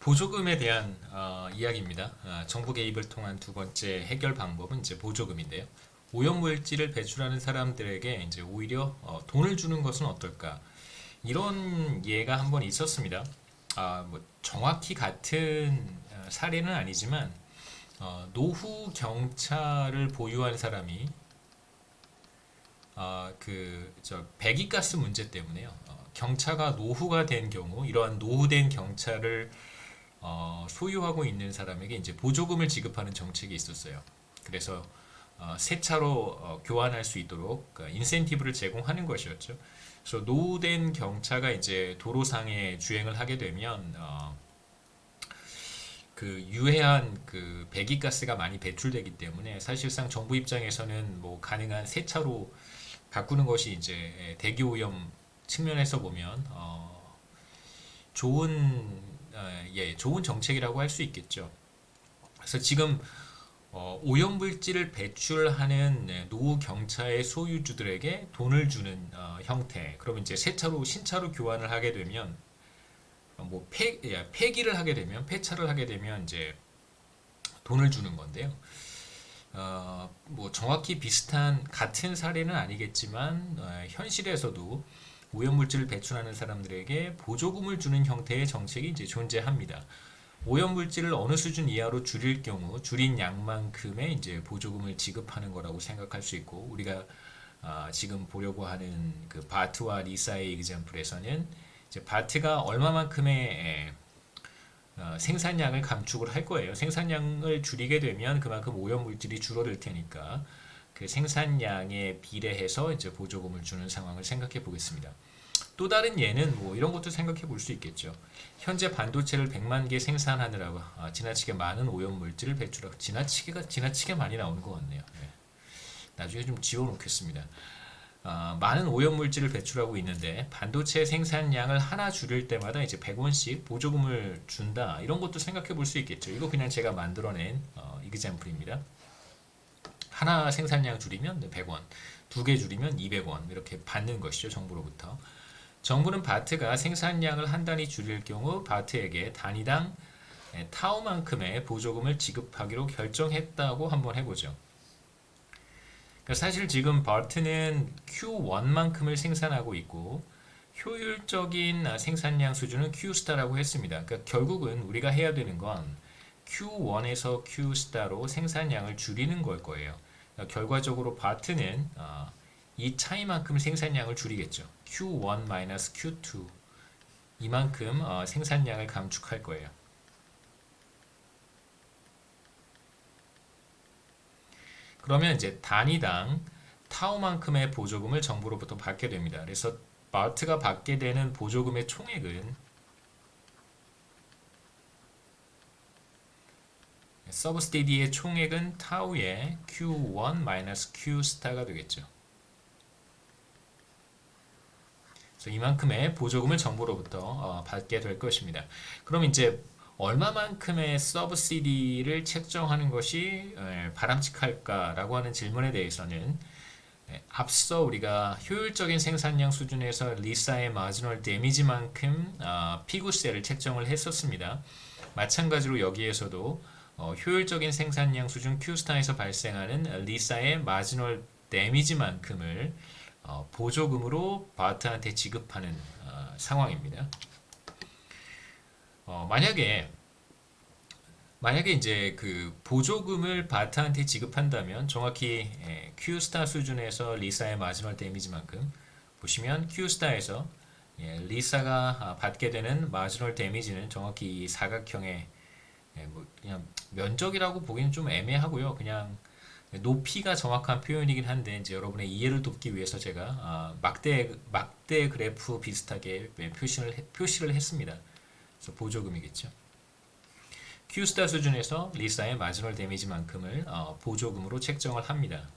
보조금에 대한 이야기입니다. 정부 개입을 통한 두 번째 해결 방법은 이제 보조금인데요. 오염물질을 배출하는 사람들에게 이제 오히려 돈을 주는 것은 어떨까? 이런 예가 한번 있었습니다. 뭐 정확히 같은 사례는 아니지만 노후 경차를 보유한 사람이 그저 배기가스 문제 때문에요. 경차가 노후가 된 경우 이러한 노후된 경차를 소유하고 있는 사람에게 이제 보조금을 지급하는 정책이 있었어요. 그래서 새 차로 교환할 수 있도록 인센티브를 제공하는 것이었죠. 그래서 노후된 경차가 이제 도로상에 주행을 하게 되면 그 유해한 그 배기가스가 많이 배출되기 때문에 사실상 정부 입장에서는 뭐 가능한 새 차로 바꾸는 것이 이제 대기 오염 측면에서 보면 좋은 좋은 정책이라고 할 수 있겠죠. 그래서 지금 오염물질을 배출하는 노후 경차의 소유주들에게 돈을 주는 형태. 그러면 이제 새 차로 신차로 교환을 하게 되면 뭐 폐기를 하게 되면 폐차를 하게 되면 이제 돈을 주는 건데요. 뭐 정확히 비슷한 같은 사례는 아니겠지만 현실에서도 오염물질을 배출하는 사람들에게 보조금을 주는 형태의 정책이 이제 존재합니다. 오염물질을 어느 수준 이하로 줄일 경우 줄인 양만큼의 이제 보조금을 지급하는 거라고 생각할 수 있고 우리가 지금 보려고 하는 그 바트와 리사의 example에서는 이제 바트가 얼마만큼의 생산량을 감축을 할 거예요. 생산량을 줄이게 되면 그만큼 오염물질이 줄어들 테니까 그 생산량에 비례해서 이제 보조금을 주는 상황을 생각해 보겠습니다. 또 다른 예는 뭐 이런 것도 생각해 볼 수 있겠죠. 현재 반도체를 100만 개 생산하느라고 지나치게 많은 오염물질을 배출하고 지나치게 많이 나오는 것 같네요. 네. 나중에 좀 지워 놓겠습니다. 많은 오염물질을 배출하고 있는데 반도체 생산량을 하나 줄일 때마다 이제 100원씩 보조금을 준다. 이런 것도 생각해 볼 수 있겠죠. 이거 그냥 제가 만들어낸 example입니다. 하나 생산량 줄이면 100원, 두 개 줄이면 200원 이렇게 받는 것이죠. 정부로부터. 정부는 바트가 생산량을 한 단위 줄일 경우 바트에게 단위당 타오만큼의 보조금을 지급하기로 결정했다고 한번 해보죠. 그러니까 사실 지금 바트는 Q1만큼을 생산하고 있고 효율적인 생산량 수준은 Q스타라고 했습니다. 그러니까 결국은 우리가 해야 되는 건 Q1에서 Q스타로 생산량을 줄이는 걸 거예요. 그러니까 결과적으로 바트는 이 차이만큼 생산량을 줄이겠죠. Q1-Q2 이만큼 생산량을 감축할 거예요. 그러면 이제 단위당 타오만큼의 보조금을 정부로부터 받게 됩니다. 그래서 바트가 받게 되는 보조금의 총액은 서브시디의 총액은 타우의 Q1-Q 스타가 되겠죠. 그래서 이만큼의 보조금을 정부로부터 받게 될 것입니다. 그럼 이제 얼마만큼의 서브시디를 책정하는 것이 바람직할까라고 하는 질문에 대해서는 앞서 우리가 효율적인 생산량 수준에서 리사의 마지널 데미지만큼 피구세를 책정을 했었습니다. 마찬가지로 여기에서도 효율적인 생산량 수준 Q스타에서 발생하는 리사의 마지널 데미지만큼을 보조금으로 바트한테 지급하는 상황입니다. 만약에 이제 그 보조금을 바트한테 지급한다면 정확히 Q스타 수준에서 리사의 마지막 데미지만큼 보시면 Q스타에서 리사가 받게 되는 마지널 데미지는 정확히 이 사각형의 뭐 그냥 면적이라고 보기는 좀 애매하고요. 그냥 높이가 정확한 표현이긴 한데 이제 여러분의 이해를 돕기 위해서 제가 막대 그래프 비슷하게 표시를 했습니다. 그래서 보조금이겠죠. Q스타 수준에서 리사의 마지널 데미지만큼을 보조금으로 책정을 합니다.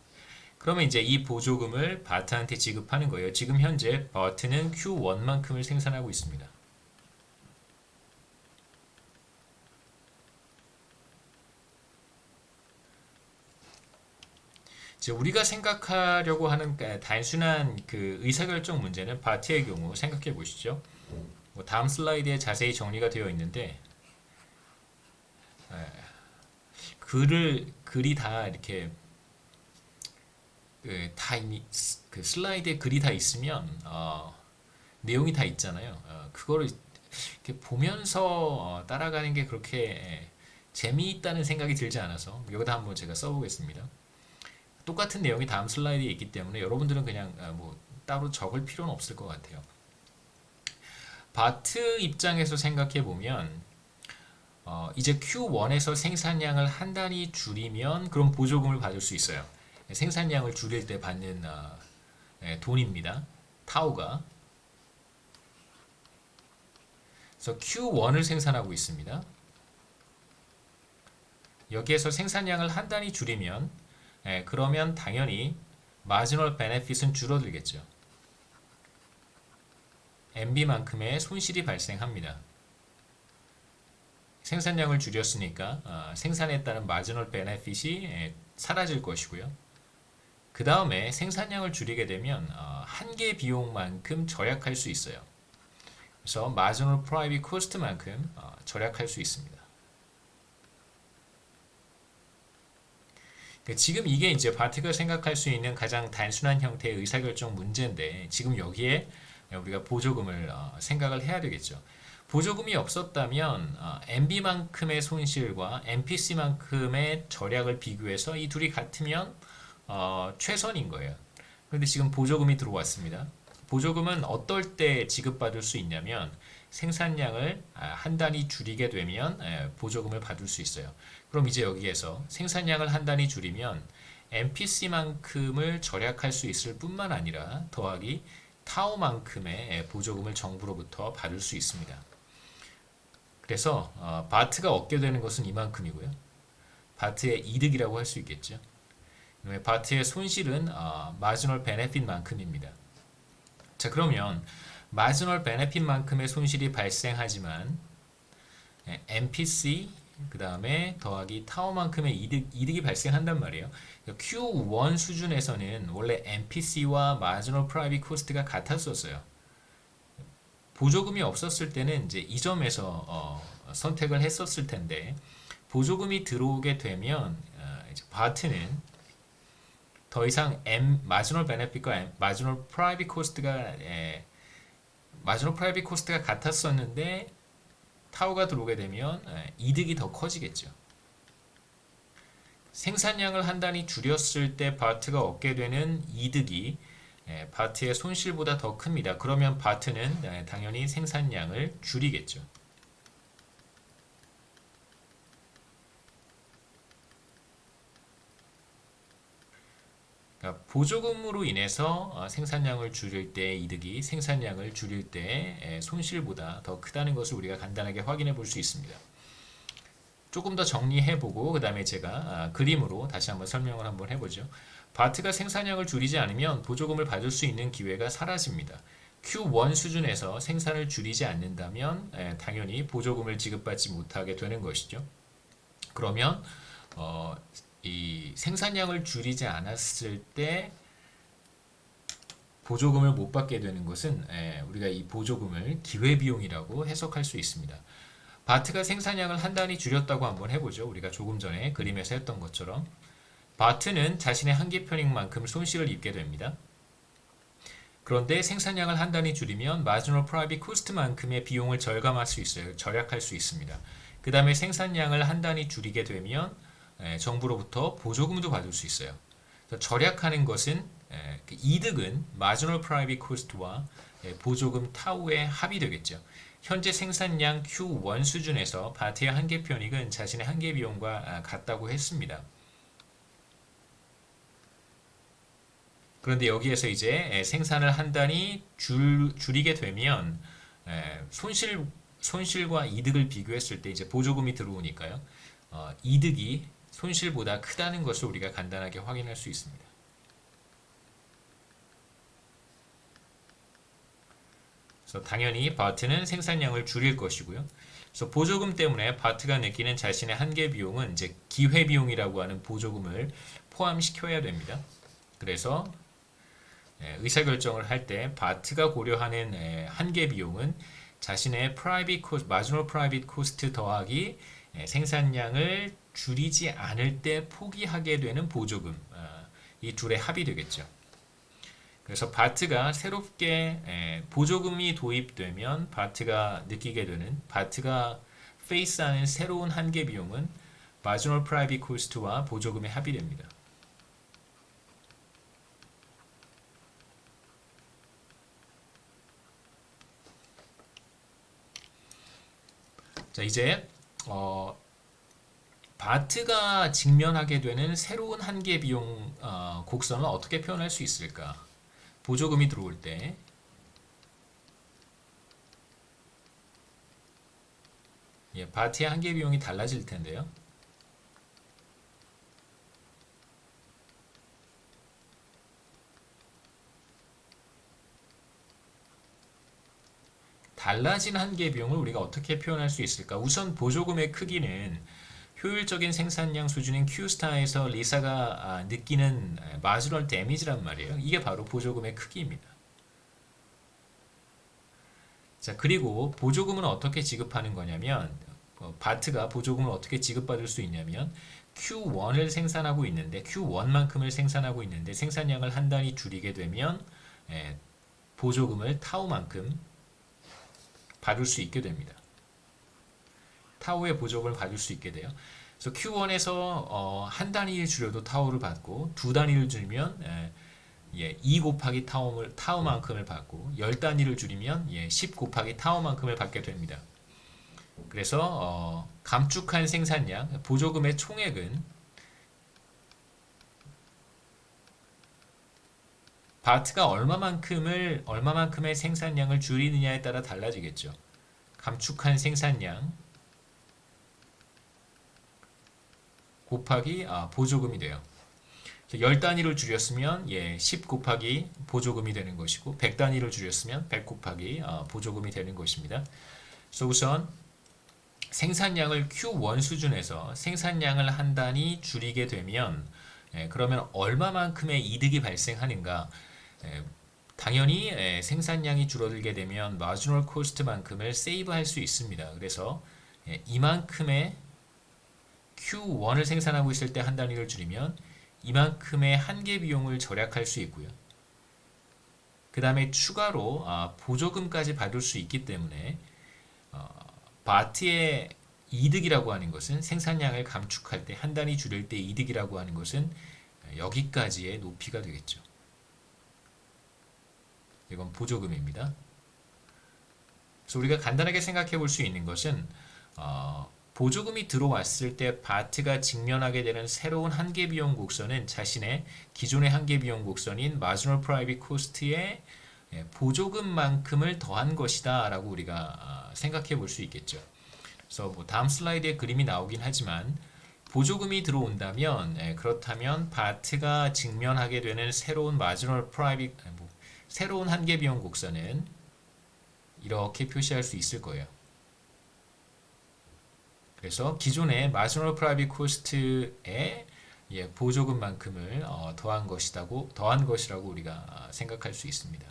그러면 이제 이 보조금을 바트한테 지급하는 거예요. 지금 현재 바트는 Q1만큼을 생산하고 있습니다. 이제 우리가 생각하려고 하는 단순한 그 의사결정 문제는 바트의 경우 생각해 보시죠. 뭐 다음 슬라이드에 자세히 정리가 되어 있는데 예, 글이 다 이렇게 다 이미 그 슬라이드에 글이 다 있으면 내용이 다 있잖아요. 그거를 이렇게 보면서 따라가는 게 그렇게 재미있다는 생각이 들지 않아서 여기다 한번 제가 써보겠습니다. 똑같은 내용이 다음 슬라이드에 있기 때문에 여러분들은 그냥 뭐 따로 적을 필요는 없을 것 같아요. 바트 입장에서 생각해 보면 이제 Q1에서 생산량을 한 단위 줄이면 그럼 보조금을 받을 수 있어요. 생산량을 줄일 때 받는 돈입니다. 타우가. 그래서 Q1을 생산하고 있습니다. 여기에서 생산량을 한 단위 줄이면 그러면 당연히 마지널 베네핏은 줄어들겠죠. MB만큼의 손실이 발생합니다. 생산량을 줄였으니까 생산에 따른 마지널 베네핏이 사라질 것이고요. 그 다음에 생산량을 줄이게 되면 한계 비용만큼 절약할 수 있어요. 그래서 마지널 프라이빗 코스트만큼 절약할 수 있습니다. 지금 이게 이제 바트가 생각할 수 있는 가장 단순한 형태의 의사결정 문제인데 지금 여기에 우리가 보조금을 생각을 해야 되겠죠. 보조금이 없었다면 MB만큼의 손실과 MPC만큼의 절약을 비교해서 이 둘이 같으면 최선인 거예요. 그런데 지금 보조금이 들어왔습니다. 보조금은 어떨 때 지급받을 수 있냐면 생산량을 한 단위 줄이게 되면 보조금을 받을 수 있어요. 그럼 이제 여기에서 생산량을 한 단위 줄이면 MPC만큼을 절약할 수 있을 뿐만 아니라 더하기 타오만큼의 보조금을 정부로부터 받을 수 있습니다. 그래서 바트가 얻게 되는 것은 이만큼이고요. 바트의 이득이라고 할 수 있겠죠. 바트의 손실은 마지널 베네핏만큼입니다. 자, 그러면 마지널 베네핏만큼의 손실이 발생하지만 MPC 그 다음에 더하기 타오만큼의 이득이 발생한단 말이에요. Q1 수준에서는 원래 MPC와 마지널 프라이빗 코스트가 같았었어요. 보조금이 없었을 때는 이제 이 점에서 선택을 했었을 텐데 보조금이 들어오게 되면 이제 바트는 더 이상 마지널 베네핏과 마지널 프라이빗 코스트가 같았었는데 타오가 들어오게 되면 이득이 더 커지겠죠. 생산량을 한 단위 줄였을 때 바트가 얻게 되는 이득이 바트의 손실보다 더 큽니다. 그러면 바트는 당연히 생산량을 줄이겠죠. 그러니까 보조금으로 인해서 생산량을 줄일 때 이득이 생산량을 줄일 때 손실보다 더 크다는 것을 우리가 간단하게 확인해 볼 수 있습니다. 조금 더 정리해보고 그 다음에 제가 그림으로 다시 한번 설명을 한번 해보죠. 바트가 생산량을 줄이지 않으면 보조금을 받을 수 있는 기회가 사라집니다. Q1 수준에서 생산을 줄이지 않는다면 당연히 보조금을 지급받지 못하게 되는 것이죠. 그러면 이 생산량을 줄이지 않았을 때 보조금을 못 받게 되는 것은 우리가 이 보조금을 기회비용이라고 해석할 수 있습니다. 바트가 생산량을 한 단위 줄였다고 한번 해보죠. 우리가 조금 전에 그림에서 했던 것처럼 바트는 자신의 한계 편익만큼 손실을 입게 됩니다. 그런데 생산량을 한 단위 줄이면 마지널 프라이빗 코스트만큼의 비용을 절감할 수 있어요. 절약할 수 있습니다. 그 다음에 생산량을 한 단위 줄이게 되면 정부로부터 보조금도 받을 수 있어요. 절약하는 것은 그 이득은 마지널 프라이빗 코스트와 보조금 타우의 합이 되겠죠. 현재 생산량 Q1 수준에서 바트의 한계 편익은 자신의 한계 비용과 같다고 했습니다. 그런데 여기에서 이제 생산을 한 단위 줄이게 되면 손실과 이득을 비교했을 때 이제 보조금이 들어오니까요. 이득이 손실보다 크다는 것을 우리가 간단하게 확인할 수 있습니다. 그래서 당연히 바트는 생산량을 줄일 것이고요. 그래서 보조금 때문에 바트가 느끼는 자신의 한계 비용은 이제 기회 비용이라고 하는 보조금을 포함시켜야 됩니다. 그래서 의사결정을 할 때 바트가 고려하는 한계 비용은 자신의 프라이빗 코스트, 마지노 프라이빗 코스트 더하기 생산량을 줄이지 않을 때 포기하게 되는 보조금, 이 둘의 합이 되겠죠. 그래서 바트가 새롭게 보조금이 도입되면 바트가 느끼게 되는, 바트가 페이스하는 새로운 한계 비용은 마지노 프라이빗 코스트와 보조금의 합이 됩니다. 자, 이제 바트가 직면하게 되는 새로운 한계 비용 곡선을 어떻게 표현할 수 있을까? 보조금이 들어올 때 바트의 한계 비용이 달라질 텐데요. 달라진 한계 비용을 우리가 어떻게 표현할 수 있을까? 우선 보조금의 크기는 효율적인 생산량 수준인 Q스타에서 리사가 느끼는 마지널 데미지란 말이에요. 이게 바로 보조금의 크기입니다. 자, 그리고 보조금은 어떻게 지급하는 거냐면 바트가 보조금을 어떻게 지급받을 수 있냐면 Q1을 생산하고 있는데 Q1만큼을 생산하고 있는데 생산량을 한 단위 줄이게 되면 보조금을 타우만큼 받을 수 있게 됩니다. 타우의 보조금을 받을 수 있게 돼요. 그래서 Q1에서 한 단위를 줄여도 타우를 받고 두 단위를 줄이면 2 곱하기 타우만큼을 받고 10단위를 줄이면 10 곱하기 타우만큼을 받게 됩니다. 그래서 감축한 생산량, 보조금의 총액은 바트가 얼마만큼의 생산량을 줄이느냐에 따라 달라지겠죠. 감축한 생산량 곱하기 보조금이 돼요. 10단위를 줄였으면 10 곱하기 보조금이 되는 것이고 100단위를 줄였으면 100 곱하기 보조금이 되는 것입니다. 그래서 우선 생산량을 Q1 수준에서 생산량을 한 단위 줄이게 되면 그러면 얼마만큼의 이득이 발생하는가? 당연히 생산량이 줄어들게 되면 마지널 코스트만큼을 세이브할 수 있습니다. 그래서 이만큼의 Q1을 생산하고 있을 때 한 단위를 줄이면 이만큼의 한계 비용을 절약할 수 있고요. 그 다음에 추가로 보조금까지 받을 수 있기 때문에 바트의 이득이라고 하는 것은 생산량을 감축할 때 한 단위 줄일 때 이득이라고 하는 것은 여기까지의 높이가 되겠죠. 이건 보조금입니다. 그래서 우리가 간단하게 생각해 볼 수 있는 것은 보조금이 들어왔을 때 바트가 직면하게 되는 새로운 한계 비용 곡선은 자신의 기존의 한계 비용 곡선인 마지널 프라이빗 코스트의 보조금만큼을 더한 것이다 라고 우리가 생각해 볼 수 있겠죠. 그래서 뭐 다음 슬라이드에 그림이 나오긴 하지만 보조금이 들어온다면 그렇다면 바트가 직면하게 되는 새로운 마지널 프라이빗 새로운 한계 비용 곡선은 이렇게 표시할 수 있을 거예요. 그래서 기존의 마지노 프라이빗 코스트의 보조금만큼을 더한 것이라고 우리가 생각할 수 있습니다.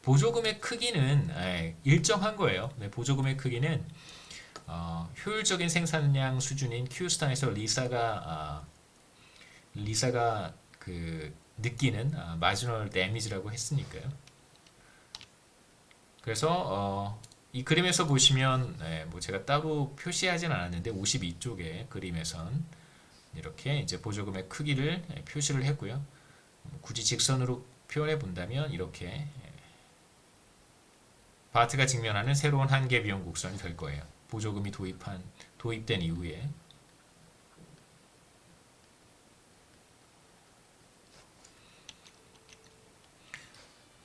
보조금의 크기는 일정한 거예요. 보조금의 크기는 효율적인 생산량 수준인 Q스타에서 리사가 느끼는 마지널 데미지라고 했으니까요. 그래서 이 그림에서 보시면 뭐 제가 따로 표시하진 않았는데 52쪽의 그림에선 이렇게 이제 보조금의 크기를 표시를 했고요. 굳이 직선으로 표현해 본다면 이렇게 바트가 직면하는 새로운 한계 비용 곡선이 될 거예요. 보조금이 도입된 이후에.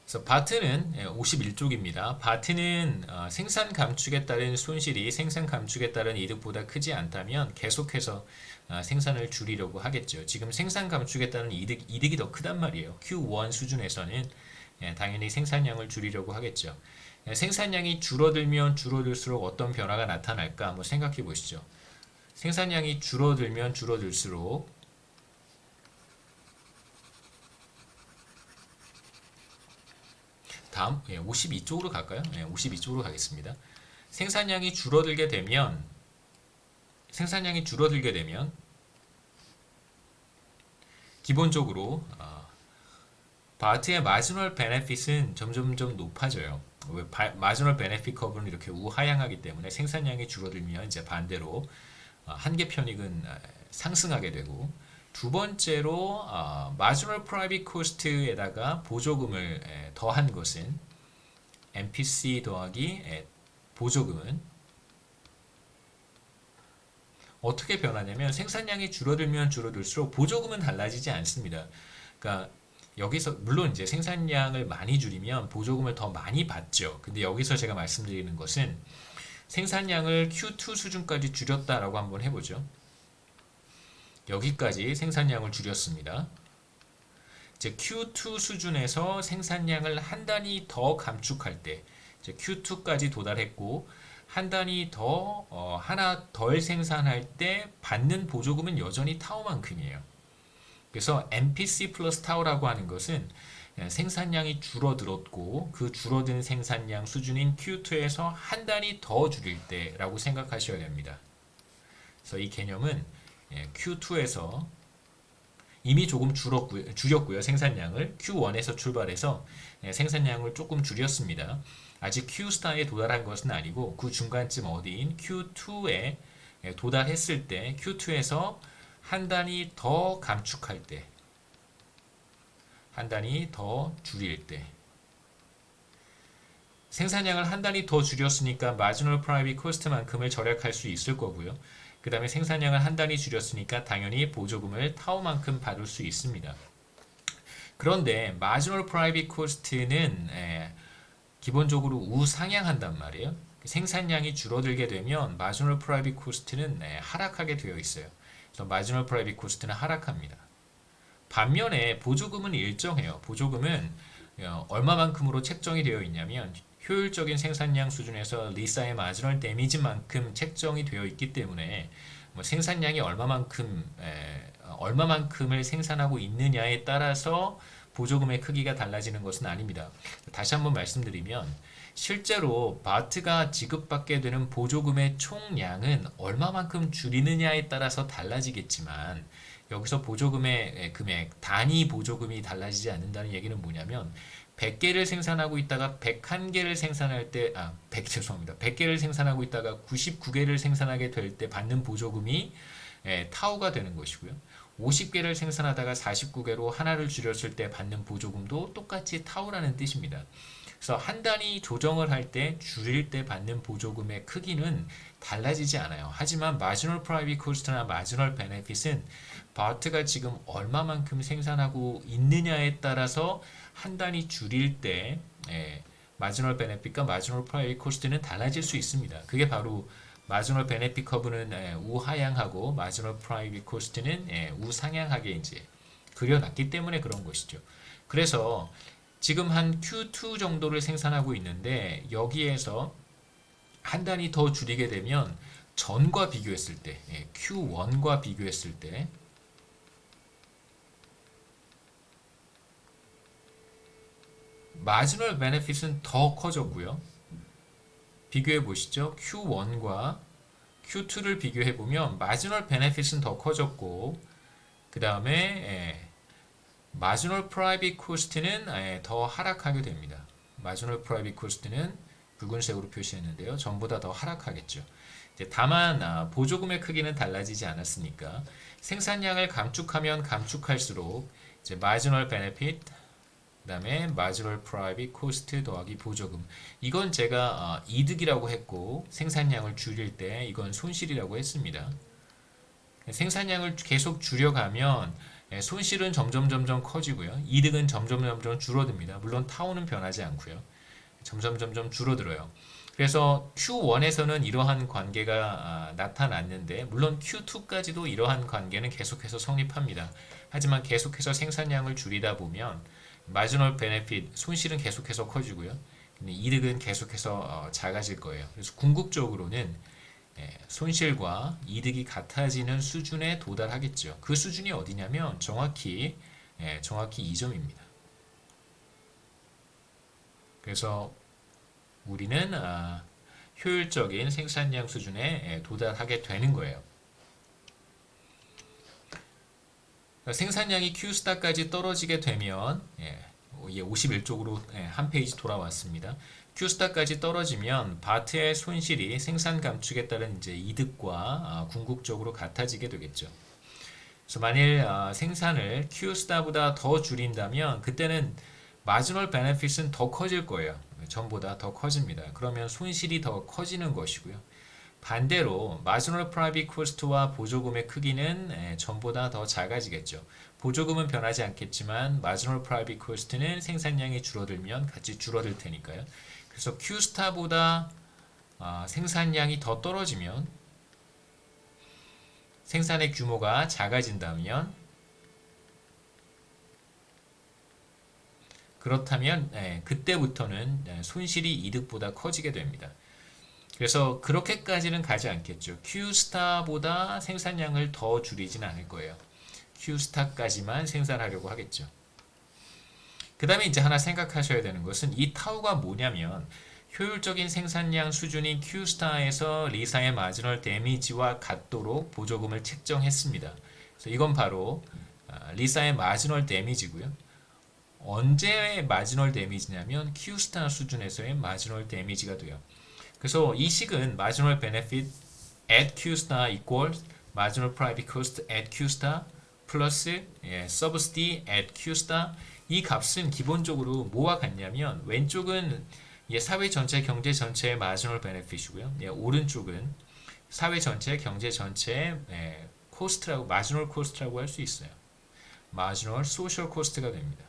그래서 바트는 51쪽입니다. 바트는 생산 감축에 따른 손실이 생산 감축에 따른 이득보다 크지 않다면 계속해서 생산을 줄이려고 하겠죠. 지금 생산 감축에 따른 이득이 더 크단 말이에요. Q1 수준에서는 당연히 생산량을 줄이려고 하겠죠. 생산량이 줄어들면 줄어들수록 어떤 변화가 나타날까 한번 생각해 보시죠. 생산량이 줄어들면 줄어들수록 다음 52쪽으로 갈까요? 52쪽으로 가겠습니다. 생산량이 줄어들게 되면 기본적으로 바트의 마지널 베네핏은 점점점 높아져요. 마지널 베네핏 커브는 이렇게 우하향하기 때문에 생산량이 줄어들면 이제 반대로 한계 편익은 상승하게 되고, 두 번째로 마지널 프라이빗 코스트에다가 보조금을 더한 것은 MPC 더하기 보조금은 어떻게 변하냐면 생산량이 줄어들면 줄어들수록 보조금은 달라지지 않습니다. 그러니까 여기서 물론 이제 생산량을 많이 줄이면 보조금을 더 많이 받죠. 근데 여기서 제가 말씀드리는 것은 생산량을 Q2 수준까지 줄였다라고 한번 해보죠. 여기까지 생산량을 줄였습니다. 이제 Q2 수준에서 생산량을 한 단위 더 감축할 때, 이제 Q2까지 도달했고 한 단위 더 하나 덜 생산할 때 받는 보조금은 여전히 타우만큼이에요. 그래서 MPC 플러스 타우라고 하는 것은 생산량이 줄어들었고 그 줄어든 생산량 수준인 Q2에서 한 단위 더 줄일 때라고 생각하셔야 됩니다. 그래서 이 개념은 Q2에서 이미 조금 줄였고요. 생산량을 Q1에서 출발해서 생산량을 조금 줄였습니다. 아직 Q스타에 도달한 것은 아니고 그 중간쯤 어디인 Q2에 도달했을 때 Q2에서 한 단위 더 감축할 때, 한 단위 더 줄일 때, 생산량을 한 단위 더 줄였으니까 마지널 프라이빗 코스트만큼을 절약할 수 있을 거고요. 그 다음에 생산량을 한 단위 줄였으니까 당연히 보조금을 타우만큼 받을 수 있습니다. 그런데 마지널 프라이빗 코스트는 기본적으로 우상향한단 말이에요. 생산량이 줄어들게 되면 마지널 프라이빗 코스트는 하락하게 되어 있어요. 그래서 마지널 프라이빗 코스트는 하락합니다. 반면에 보조금은 일정해요. 보조금은 얼마만큼으로 책정이 되어 있냐면 효율적인 생산량 수준에서 리사의 마지널 데미지만큼 책정이 되어 있기 때문에 뭐 생산량이 얼마만큼을 생산하고 있느냐에 따라서 보조금의 크기가 달라지는 것은 아닙니다. 다시 한번 말씀드리면 실제로 바트가 지급받게 되는 보조금의 총량은 얼마만큼 줄이느냐에 따라서 달라지겠지만 여기서 보조금의 금액, 단위 보조금이 달라지지 않는다는 얘기는 뭐냐면 100개를 생산하고 있다가 101개를 생산할 때, 100개를 생산하고 있다가 99개를 생산하게 될 때 받는 보조금이 타우가 되는 것이고요. 50개를 생산하다가 49개로 하나를 줄였을 때 받는 보조금도 똑같이 타우라는 뜻입니다. 그래서 한 단위 조정을 할 때, 줄일 때 받는 보조금의 크기는 달라지지 않아요. 하지만 마지널 프라이빗 코스트나 마지널 베네핏은 바트가 지금 얼마만큼 생산하고 있느냐에 따라서 한 단위 줄일 때 마지널 베네핏과 마지널 프라이빗 코스트는 달라질 수 있습니다. 그게 바로 마지널 베네핏 커브는 우하향하고 마지널 프라이빗 코스트는 우상향하게 이제 그려놨기 때문에 그런 것이죠. 그래서 지금 한 Q2 정도를 생산하고 있는데 여기에서 한 단위 더 줄이게 되면 전과 비교했을 때, Q1과 비교했을 때 마지널 베네핏은 더 커졌고요. 비교해 보시죠. Q1과 Q2를 비교해 보면 마지널 베네핏은 더 커졌고 그 다음에 마지널 프라이빗 코스트는 더 하락하게 됩니다. 마지널 프라이빗 코스트는 붉은색으로 표시했는데요. 전보다 더 하락하겠죠. 다만 보조금의 크기는 달라지지 않았으니까 생산량을 감축하면 감축할수록 이제 마지널 베네핏 그 다음에 마지널 프라이빗 코스트 더하기 보조금, 이건 제가 이득이라고 했고 생산량을 줄일 때 이건 손실이라고 했습니다. 생산량을 계속 줄여가면 손실은 점점 커지고요. 이득은 점점 줄어듭니다. 물론 타우는 변하지 않고요. 점점 줄어들어요. 그래서 Q1에서는 이러한 관계가 나타났는데 물론 Q2까지도 이러한 관계는 계속해서 성립합니다. 하지만 계속해서 생산량을 줄이다 보면 마지널 베네핏 손실은 계속해서 커지고요. 근데 이득은 계속해서 작아질 거예요. 그래서 궁극적으로는 손실과 이득이 같아지는 수준에 도달하겠죠. 그 수준이 어디냐면 정확히 이 점입니다. 그래서 우리는 효율적인 생산량 수준에 도달하게 되는 거예요. 생산량이 Q스타까지 떨어지게 되면 이게 51쪽으로 한 페이지 돌아왔습니다. Q스타까지 떨어지면 바트의 손실이 생산 감축에 따른 이제 이득과 궁극적으로 같아지게 되겠죠. 그래서 만일 생산을 Q스타보다 더 줄인다면 그때는 마지널 베네핏은 더 커질 거예요. 전보다 더 커집니다. 그러면 손실이 더 커지는 것이고요. 반대로 마지널 프라이빗 코스트와 보조금의 크기는 전보다 더 작아지겠죠. 보조금은 변하지 않겠지만 마지널 프라이빗 코스트는 생산량이 줄어들면 같이 줄어들 테니까요. 그래서 Q스타보다 생산량이 더 떨어지면 생산의 규모가 작아진다면 그렇다면 그때부터는 손실이 이득보다 커지게 됩니다. 그래서 그렇게까지는 가지 않겠죠. Q스타보다 생산량을 더 줄이진 않을 거예요. Q스타까지만 생산하려고 하겠죠. 그 다음에 이제 하나 생각하셔야 되는 것은 이 타우가 뭐냐면 효율적인 생산량 수준인 Q스타에서 리사의 마지널 데미지와 같도록 보조금을 책정했습니다. 그래서 이건 바로 리사의 마지널 데미지고요. 언제 마지널 데미지냐면 Q스타 수준에서의 마지널 데미지가 돼요. 그래서 이 식은 marginal benefit at Qstar equals marginal private cost at Qstar 플러스 subsidy at Qstar. 이 값은 기본적으로 뭐와 같냐면 왼쪽은 사회 전체 경제 전체의 marginal benefit이고요. 오른쪽은 사회 전체 경제 전체의 코스트라고 marginal cost라고 할 수 있어요. marginal social cost가 됩니다.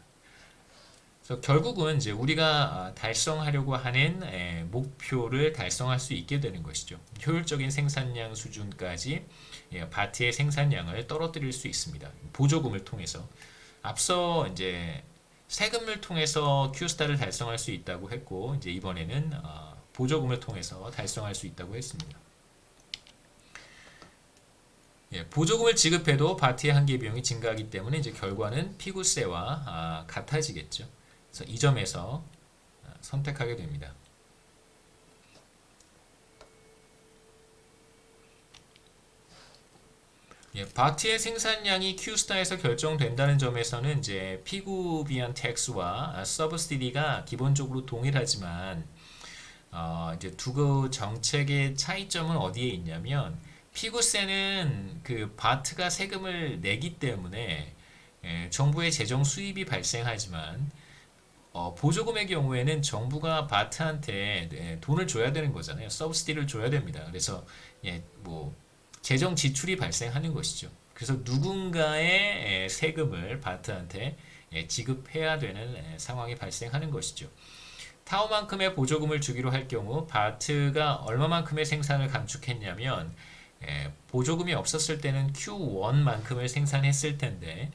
그래서 결국은 이제 우리가 달성하려고 하는 목표를 달성할 수 있게 되는 것이죠. 효율적인 생산량 수준까지 바트의 생산량을 떨어뜨릴 수 있습니다. 보조금을 통해서 앞서 이제 세금을 통해서 Q스타를 달성할 수 있다고 했고 이제 이번에는 보조금을 통해서 달성할 수 있다고 했습니다. 보조금을 지급해도 바트의 한계 비용이 증가하기 때문에 이제 결과는 피구세와 같아지겠죠. 그래서 이 점에서 선택하게 됩니다. 바트의 생산량이 Q스타에서 결정된다는 점에서는 이제 피구비안 텍스와 서브시디가 기본적으로 동일하지만 이제 두 정책의 차이점은 어디에 있냐면 피구세는 그 바트가 세금을 내기 때문에 정부의 재정 수입이 발생하지만 보조금의 경우에는 정부가 바트한테 돈을 줘야 되는 거잖아요. 서브시디를 줘야 됩니다. 그래서 뭐 재정 지출이 발생하는 것이죠. 그래서 누군가의 세금을 바트한테 지급해야 되는 상황이 발생하는 것이죠. 타오만큼의 보조금을 주기로 할 경우 바트가 얼마만큼의 생산을 감축했냐면 보조금이 없었을 때는 Q1만큼을 생산했을 텐데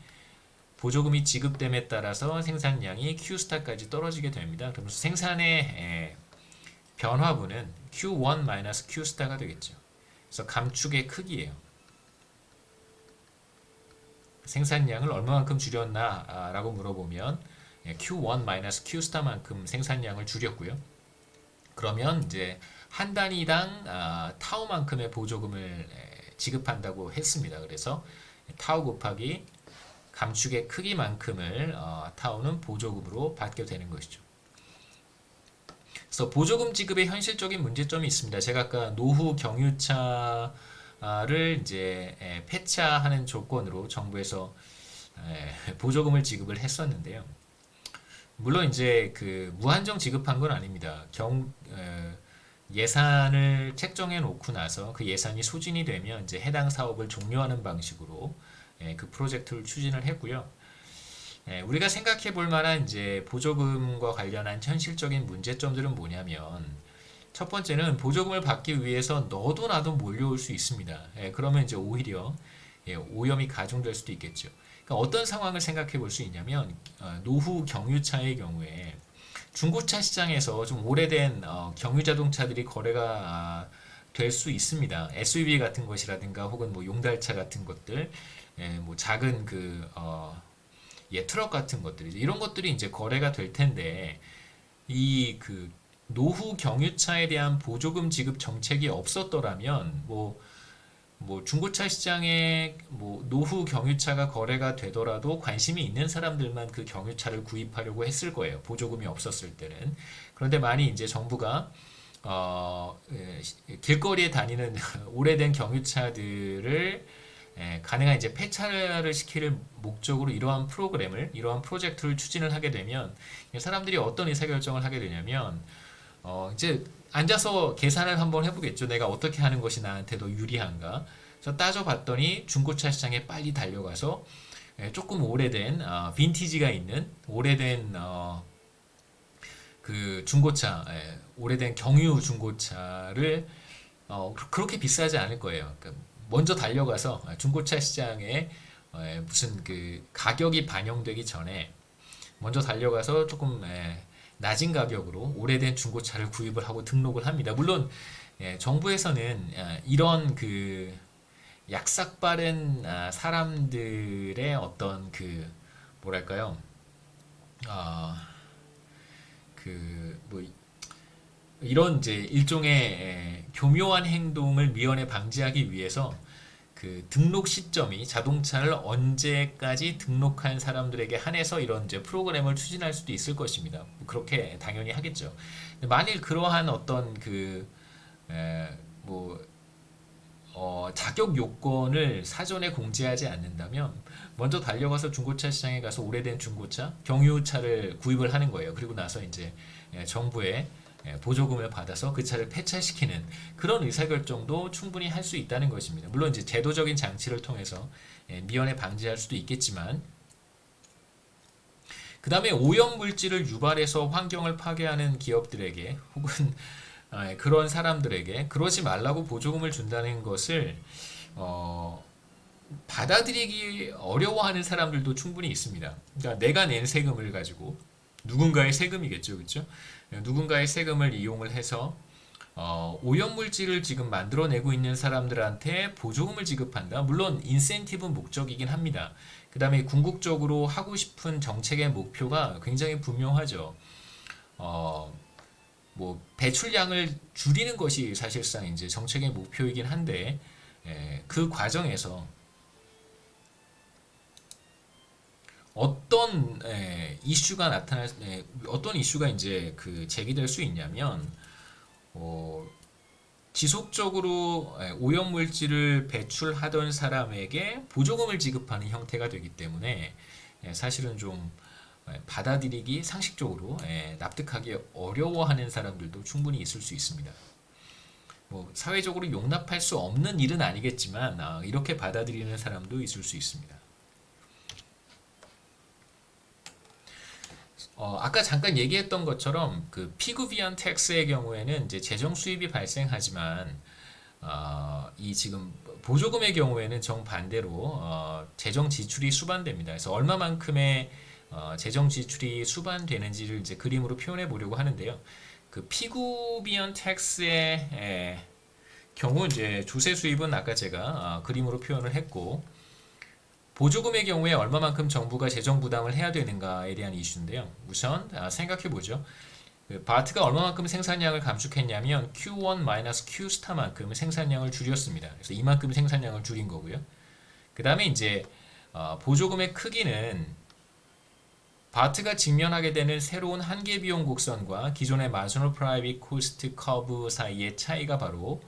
보조금이 지급됨에 따라서 생산량이 Q스타까지 떨어지게 됩니다. 그러면서 생산의 변화분은 Q1-Q스타가 되겠죠. 그래서 감축의 크기예요. 생산량을 얼마만큼 줄였나 라고 물어보면 Q1-Q스타만큼 생산량을 줄였고요. 그러면 이제 한 단위당 타우만큼의 보조금을 지급한다고 했습니다. 그래서 타우 곱하기 감축의 크기만큼을 타우는 보조금으로 받게 되는 것이죠. 그래서 보조금 지급의 현실적인 문제점이 있습니다. 제가 아까 노후 경유차를 이제 폐차하는 조건으로 정부에서 보조금을 지급을 했었는데요. 물론 이제 그 무한정 지급한 건 아닙니다. 예산을 책정해 놓고 나서 그 예산이 소진이 되면 이제 해당 사업을 종료하는 방식으로 그 프로젝트를 추진을 했고요. 우리가 생각해 볼 만한 이제 보조금과 관련한 현실적인 문제점들은 뭐냐면 첫 번째는 보조금을 받기 위해서 너도 나도 몰려올 수 있습니다. 그러면 이제 오히려 오염이 가중될 수도 있겠죠. 그러니까 어떤 상황을 생각해 볼 수 있냐면 노후 경유차의 경우에 중고차 시장에서 좀 오래된 경유 자동차들이 거래가 될 수 있습니다. SUV 같은 것이라든가 혹은 뭐 용달차 같은 것들, 뭐 작은 트럭 같은 것들 이런 것들이 이제 거래가 될 텐데 이 그 노후 경유차에 대한 보조금 지급 정책이 없었더라면 뭐 중고차 시장에 뭐 노후 경유차가 거래가 되더라도 관심이 있는 사람들만 그 경유차를 구입하려고 했을 거예요. 보조금이 없었을 때는. 그런데 많이 이제 정부가 길거리에 다니는 오래된 경유차들을 가능한 이제 폐차를 시킬 목적으로 이러한 프로젝트를 추진을 하게 되면 사람들이 어떤 의사결정을 하게 되냐면 이제 앉아서 계산을 한번 해보겠죠. 내가 어떻게 하는 것이 나한테 더 유리한가? 그래서 따져봤더니 중고차 시장에 빨리 달려가서 조금 오래된 빈티지가 있는 오래된 그 중고차, 오래된 경유 중고차를 그렇게 비싸지 않을 거예요. 그러니까 먼저 달려가서 중고차 시장에 무슨 그 가격이 반영되기 전에 먼저 달려가서 조금 낮은 가격으로 오래된 중고차를 구입을 하고 등록을 합니다. 물론 정부에서는 이런 그 약삭 빠른 사람들의 어떤 그 뭐랄까요? 그뭐 이런 이제 일종의 교묘한 행동을 미연에 방지하기 위해서 그 등록 시점이 자동차를 언제까지 등록한 사람들에게 한해서 이런 이제 프로그램을 추진할 수도 있을 것입니다. 그렇게 당연히 하겠죠. 만일 그러한 어떤 그 뭐 자격 요건을 사전에 공지하지 않는다면 먼저 달려가서 중고차 시장에 가서 오래된 중고차, 경유차를 구입을 하는 거예요. 그리고 나서 이제 정부의 보조금을 받아서 그 차를 폐차시키는 그런 의사결정도 충분히 할 수 있다는 것입니다. 물론 이제 제도적인 장치를 통해서 미연에 방지할 수도 있겠지만 그 다음에 오염물질을 유발해서 환경을 파괴하는 기업들에게 혹은 그런 사람들에게 그러지 말라고 보조금을 준다는 것을 받아들이기 어려워하는 사람들도 충분히 있습니다. 그러니까 내가 낸 세금을 가지고 누군가의 세금이겠죠, 그렇죠? 누군가의 세금을 이용을 해서 오염물질을 지금 만들어내고 있는 사람들한테 보조금을 지급한다. 물론 인센티브 목적이긴 합니다. 그 다음에 궁극적으로 하고 싶은 정책의 목표가 굉장히 분명하죠. 뭐 배출량을 줄이는 것이 사실상 이제 정책의 목표이긴 한데 그 과정에서 어떤 어떤 이슈가 이제 그 제기될 수 있냐면 어, 지속적으로 오염물질을 배출하던 사람에게 보조금을 지급하는 형태가 되기 때문에 사실은 좀 받아들이기 상식적으로 납득하기 어려워하는 사람들도 충분히 있을 수 있습니다. 뭐 사회적으로 용납할 수 없는 일은 아니겠지만 이렇게 받아들이는 사람도 있을 수 있습니다. 아까 잠깐 얘기했던 것처럼 그 피그비안 텍스의 경우에는 이제 재정 수입이 발생하지만 이 지금 보조금의 경우에는 정반대로 재정 지출이 수반됩니다. 그래서 얼마만큼의 재정 지출이 수반되는지를 이제 그림으로 표현해 보려고 하는데요. 그 피그비안 텍스의 경우 이제 조세 수입은 아까 제가 그림으로 표현을 했고 보조금의 경우에 얼마만큼 정부가 재정 부담을 해야 되는가에 대한 이슈인데요. 우선 생각해 보죠. 바트가 얼마만큼 생산량을 감축했냐면 Q1-Q스타만큼 생산량을 줄였습니다. 그래서 이만큼 생산량을 줄인 거고요. 그 다음에 이제 보조금의 크기는 바트가 직면하게 되는 새로운 한계 비용 곡선과 기존의 마지노 프라이빗 코스트 커브 사이의 차이가 바로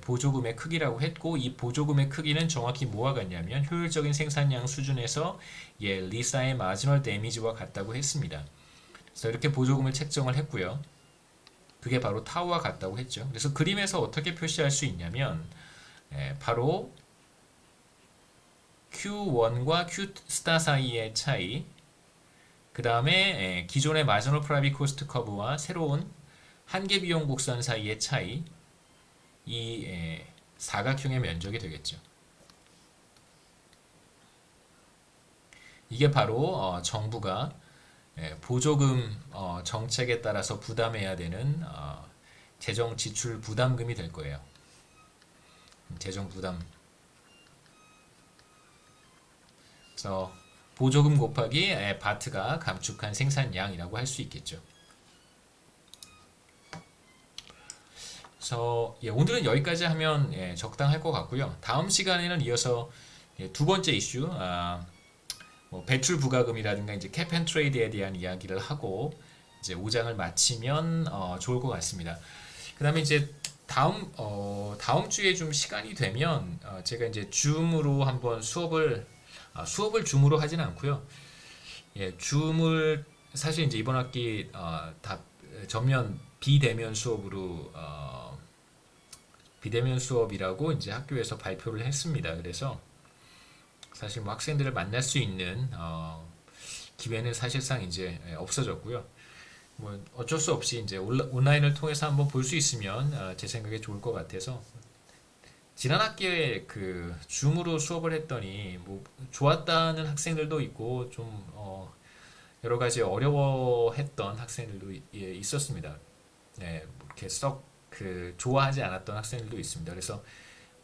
보조금의 크기라고 했고 이 보조금의 크기는 정확히 뭐와 같냐면 효율적인 생산량 수준에서 리사의 마지널 데미지와 같다고 했습니다. 그래서 이렇게 보조금을 책정을 했고요. 그게 바로 타우와 같다고 했죠. 그래서 그림에서 어떻게 표시할 수 있냐면 바로 Q1과 Q스타 사이의 차이 그 다음에 기존의 마지널 프라이빗 코스트 커브와 새로운 한계 비용 곡선 사이의 차이 이 사각형의 면적이 되겠죠. 이게 바로 정부가 보조금 정책에 따라서 부담해야 되는 재정 지출 부담금이 될 거예요. 재정 부담. 그래서 보조금 곱하기 바트가 감축한 생산량이라고 할 수 있겠죠. 그래서 오늘은 여기까지 하면 적당할 것 같고요. 다음 시간에는 이어서 두 번째 이슈, 뭐 배출 부가금이라든가 이제 캡앤 트레이드에 대한 이야기를 하고 이제 5장을 마치면 좋을 것 같습니다. 그다음에 이제 다음 주에 좀 시간이 되면 제가 이제 줌으로 한번 수업을 줌으로 하진 않고요. 줌을 사실 이제 이번 학기 다 전면 비대면 수업으로 비대면 수업이라고 이제 학교에서 발표를 했습니다. 그래서 사실 뭐 학생들을 만날 수 있는 기회는 사실상 이제 없어졌고요. 뭐 어쩔 수 없이 이제 온라인을 통해서 한번 볼 수 있으면 제 생각에 좋을 것 같아서 지난 학기에 그 줌으로 수업을 했더니 뭐 좋았다는 학생들도 있고 좀 여러 가지 어려워했던 학생들도 있었습니다. 네, 뭐 이렇게 썩 그 좋아하지 않았던 학생들도 있습니다. 그래서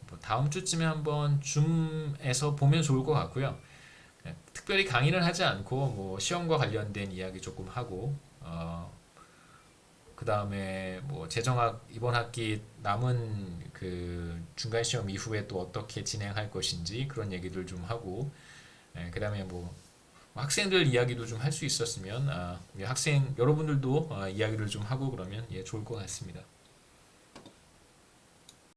뭐 다음 주쯤에 한번 줌에서 보면 좋을 것 같고요. 특별히 강의를 하지 않고 뭐 시험과 관련된 이야기 조금 하고 그 다음에 뭐 재정학 이번 학기 남은 그 중간 시험 이후에 또 어떻게 진행할 것인지 그런 얘기들 좀 하고 그 다음에 뭐 학생들 이야기도 좀 할 수 있었으면 우리 학생 여러분들도 이야기를 좀 하고 그러면 좋을 것 같습니다.